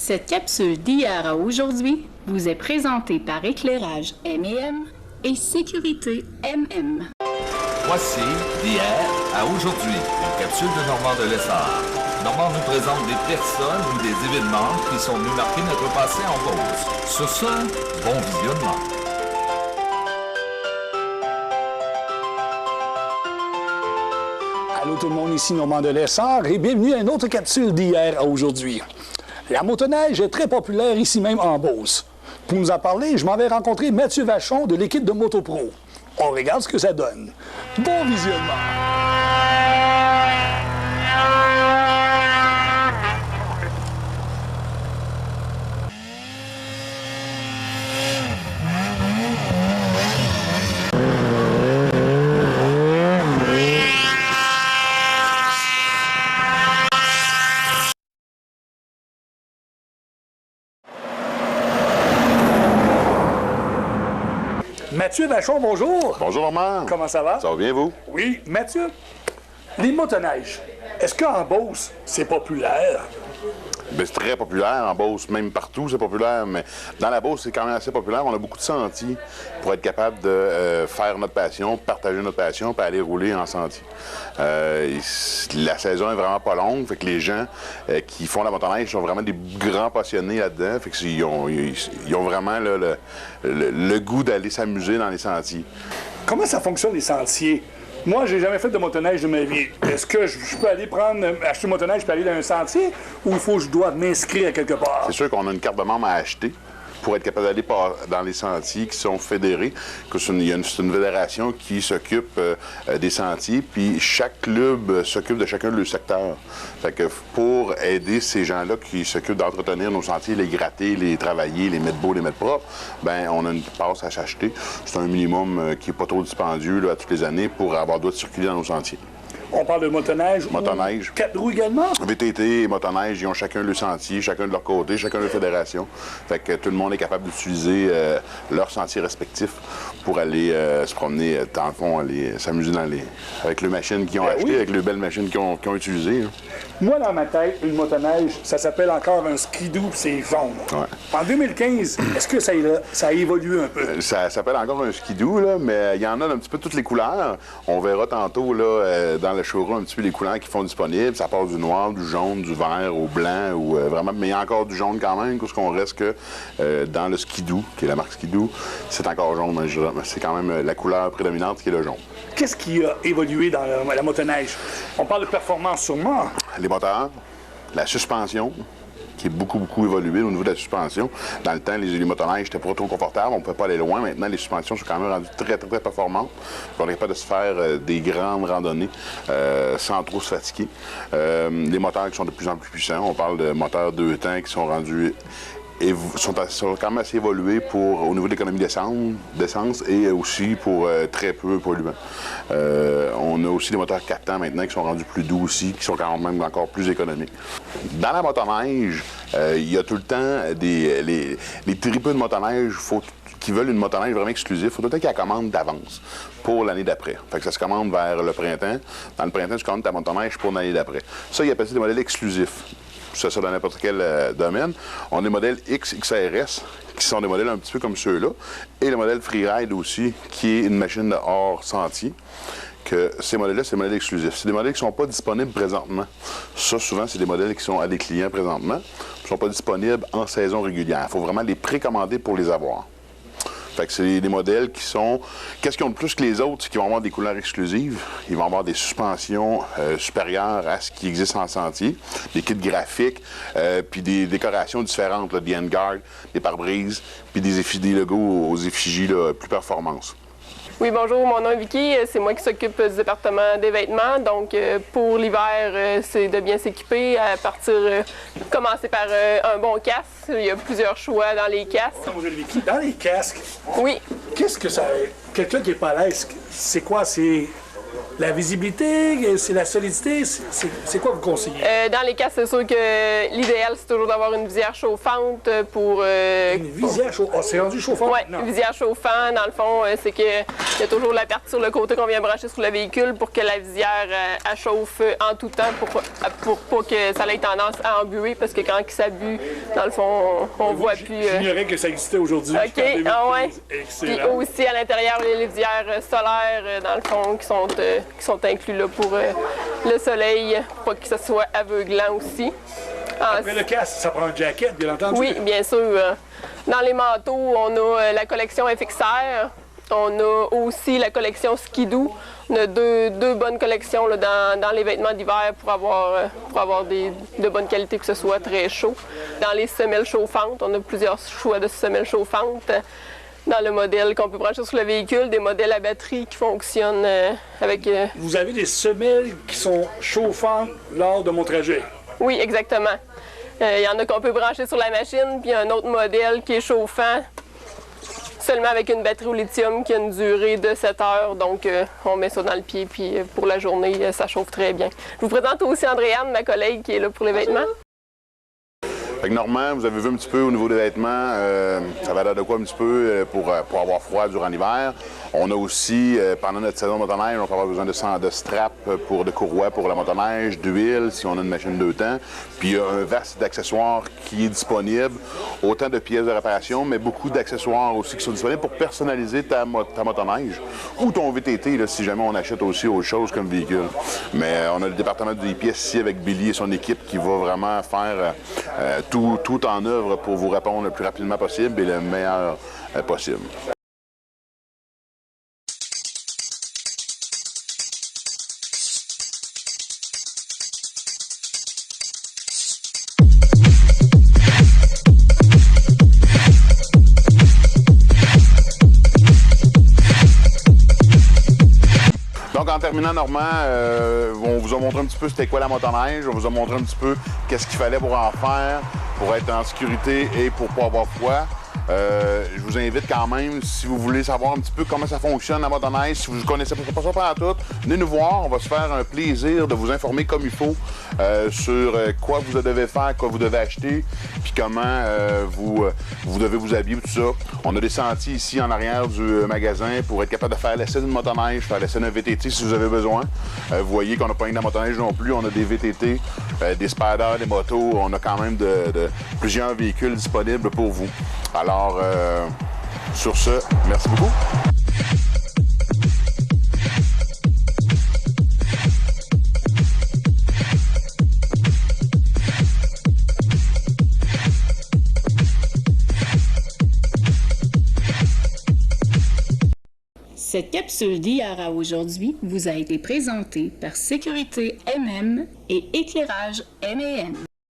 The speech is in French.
Cette capsule d'hier à aujourd'hui vous est présentée par Éclairage M&M et Sécurité MM. Voici d'hier à aujourd'hui, une capsule de Normand de Lessard. Normand nous présente des personnes ou des événements qui sont venus marquer notre passé en Beauce. Sur ce, bon visionnement. Allô tout le monde, ici Normand de Lessard et bienvenue à une autre capsule d'hier à aujourd'hui. La motoneige est très populaire ici même en Beauce. Pour nous en parler, je m'en vais rencontrer Mathieu Vachon de l'équipe de Motopro. On regarde ce que ça donne. Bon visionnement! Mathieu Vachon, bonjour! Bonjour Normand. Comment ça va? Ça va bien, vous? Oui, Mathieu, les motoneiges, est-ce qu'en Beauce, c'est populaire? Bien, c'est très populaire en Beauce, même partout c'est populaire, mais dans la Beauce c'est quand même assez populaire. On a beaucoup de sentiers pour être capable de faire notre passion, partager notre passion, puis aller rouler en sentier. La saison est vraiment pas longue, fait que les gens qui font la motoneige sont vraiment des grands passionnés là-dedans, fait qu'ils ont vraiment le goût d'aller s'amuser dans les sentiers. Comment ça fonctionne les sentiers? Moi, j'ai jamais fait de motoneige de ma vie. Est-ce que je peux aller acheter une motoneige et aller dans un sentier ou il faut que je dois m'inscrire à quelque part? C'est sûr qu'on a une carte de membre à acheter pour être capable d'aller dans les sentiers qui sont fédérés. C'est une fédération qui s'occupe des sentiers, puis chaque club s'occupe de chacun de leur secteur. Fait que pour aider ces gens-là qui s'occupent d'entretenir nos sentiers, les gratter, les travailler, les mettre beaux, les mettre propres, ben on a une passe à s'acheter. C'est un minimum qui n'est pas trop dispendieux là, à toutes les années pour avoir le droit de circuler dans nos sentiers. On parle de motoneige. Motoneige. 4 roues également? VTT et motoneige, ils ont chacun le sentier, chacun de leur côté, chacun leur fédération. Fait que tout le monde est capable d'utiliser leurs sentiers respectifs pour aller se promener, dans le fond, aller s'amuser avec les machines qu'ils ont achetées, avec les belles machines qu'ils ont utilisées. Hein. Moi, dans ma tête, une motoneige, ça s'appelle encore un skidoo, puis c'est jaune. Ouais. En 2015, est-ce que ça a évolué un peu? Ça s'appelle encore un skidoo, là, mais il y en a un petit peu toutes les couleurs. On verra tantôt là, dans le showroom un petit peu les couleurs qui font disponibles. Ça part du noir, du jaune, du vert au blanc, ou vraiment, mais il y a encore du jaune quand même, parce qu'on reste que dans le skidoo, qui est la marque Skidoo, c'est encore jaune. C'est quand même la couleur prédominante qui est le jaune. Qu'est-ce qui a évolué dans la motoneige? On parle de performance sûrement. Les moteurs, la suspension, qui est beaucoup évolué au niveau de la suspension. Dans le temps, les motoneiges n'étaient pas trop confortables, on ne pouvait pas aller loin. Maintenant, les suspensions sont quand même rendues très performantes. On est capable de se faire des grandes randonnées sans trop se fatiguer. Les moteurs qui sont de plus en plus puissants, on parle de moteurs 2 temps qui sont rendus sont quand même assez évolués au niveau de l'économie d'essence et aussi pour très peu polluants. On a aussi des moteurs 4 temps maintenant qui sont rendus plus doux aussi, qui sont quand même encore plus économiques. Dans la motoneige, il y a tout le temps les tripeux de motoneige, qui veulent une motoneige vraiment exclusive, il faut tout le temps qu'ils la commandent d'avance pour l'année d'après. Fait que ça se commande vers le printemps. Dans le printemps, tu commandes ta motoneige pour l'année d'après. Ça, il appelle ça des modèles exclusifs. C'est ça dans n'importe quel domaine. On a des modèles X, XRS, qui sont des modèles un petit peu comme ceux-là, et le modèle Freeride aussi, qui est une machine de hors sentier. Que ces modèles-là, c'est des modèles exclusifs. C'est des modèles qui ne sont pas disponibles présentement. Ça, souvent, c'est des modèles qui sont à des clients présentement, qui ne sont pas disponibles en saison régulière. Il faut vraiment les précommander pour les avoir. Fait que c'est des modèles qui sont... Qu'est-ce qu'ils ont de plus que les autres? C'est qu'ils vont avoir des couleurs exclusives. Ils vont avoir des suspensions supérieures à ce qui existe en sentier, des kits graphiques, puis des décorations différentes, là, des handguards, des pare-brises, puis des logos aux effigies là, plus performance. Oui, bonjour, mon nom est Vicky, c'est moi qui s'occupe du département des vêtements. Donc, pour l'hiver, c'est de bien s'équiper, à commencer par un bon casque. Il y a plusieurs choix dans les casques. Bonjour Vicky, dans les casques, oui. qu'est-ce que ça... Quelqu'un qui n'est pas à l'aise, c'est quoi? C'est La visibilité, c'est la solidité, c'est quoi vous conseillez? Dans les cas, c'est sûr que l'idéal, c'est toujours d'avoir une visière chauffante pour... Une visière chauffante? Oh, c'est rendu chauffant? Oui, une visière chauffante, dans le fond, c'est qu'il y a toujours la partie sur le côté qu'on vient brancher sur le véhicule pour que la visière elle chauffe en tout temps pour que ça ait tendance à embuer, parce que quand ça bue, dans le fond, on voit plus... J'ignorais que ça existait aujourd'hui. OK, ah ouais. Excellent. Puis aussi, à l'intérieur, les visières solaires, dans le fond, qui sont inclus là, pour le soleil, pour que ça soit aveuglant aussi. Après le casque, ça prend un jacket, bien entendu. Oui, bien sûr. Dans les manteaux, on a la collection FXR. On a aussi la collection Skidoo. On a deux bonnes collections là, dans les vêtements d'hiver pour avoir de bonne qualité, que ce soit très chaud. Dans les semelles chauffantes, on a plusieurs choix de semelles chauffantes. Dans le modèle qu'on peut brancher sur le véhicule, des modèles à batterie qui fonctionnent avec... Vous avez des semelles qui sont chauffantes lors de mon trajet? Oui, exactement. Il y en a qu'on peut brancher sur la machine, puis il y a un autre modèle qui est chauffant, seulement avec une batterie au lithium qui a une durée de 7 heures. Donc, on met ça dans le pied, puis pour la journée, ça chauffe très bien. Je vous présente aussi Andréane, ma collègue, qui est là pour les vêtements. Fait que Normand, vous avez vu un petit peu au niveau des vêtements, ça va l'air de quoi un petit peu pour avoir froid durant l'hiver. On a aussi, pendant notre saison de motoneige, on va avoir besoin de straps, de courroies pour la motoneige, d'huile si on a une machine 2 temps. Puis il y a un vaste d'accessoires qui est disponible, autant de pièces de réparation, mais beaucoup d'accessoires aussi qui sont disponibles pour personnaliser ta motoneige ou ton VTT, là, si jamais on achète aussi autre chose comme véhicule. Mais on a le département des pièces ici avec Billy et son équipe qui va vraiment faire tout en œuvre pour vous répondre le plus rapidement possible et le meilleur possible. Donc, en terminant, Normand, on vous a montré un petit peu c'était quoi la motoneige, on vous a montré un petit peu qu'est-ce qu'il fallait pour en faire, pour être en sécurité et pour pas avoir froid. Je vous invite quand même, si vous voulez savoir un petit peu comment ça fonctionne la motoneige, si vous ne connaissez pas ça pendant tout, venez nous voir, on va se faire un plaisir de vous informer comme il faut sur quoi vous devez faire, quoi vous devez acheter, puis comment vous devez vous habiller, tout ça. On a des sentiers ici en arrière du magasin pour être capable de faire l'essai d'une motoneige, faire l'essai d'un VTT si vous avez besoin. Vous voyez qu'on n'a pas rien de la motoneige non plus, on a des VTT, des spiders, des motos, on a quand même plusieurs véhicules disponibles pour vous. Alors, sur ce, merci beaucoup. Cette capsule d'hier à aujourd'hui vous a été présentée par Sécurité MM et Éclairage M&M.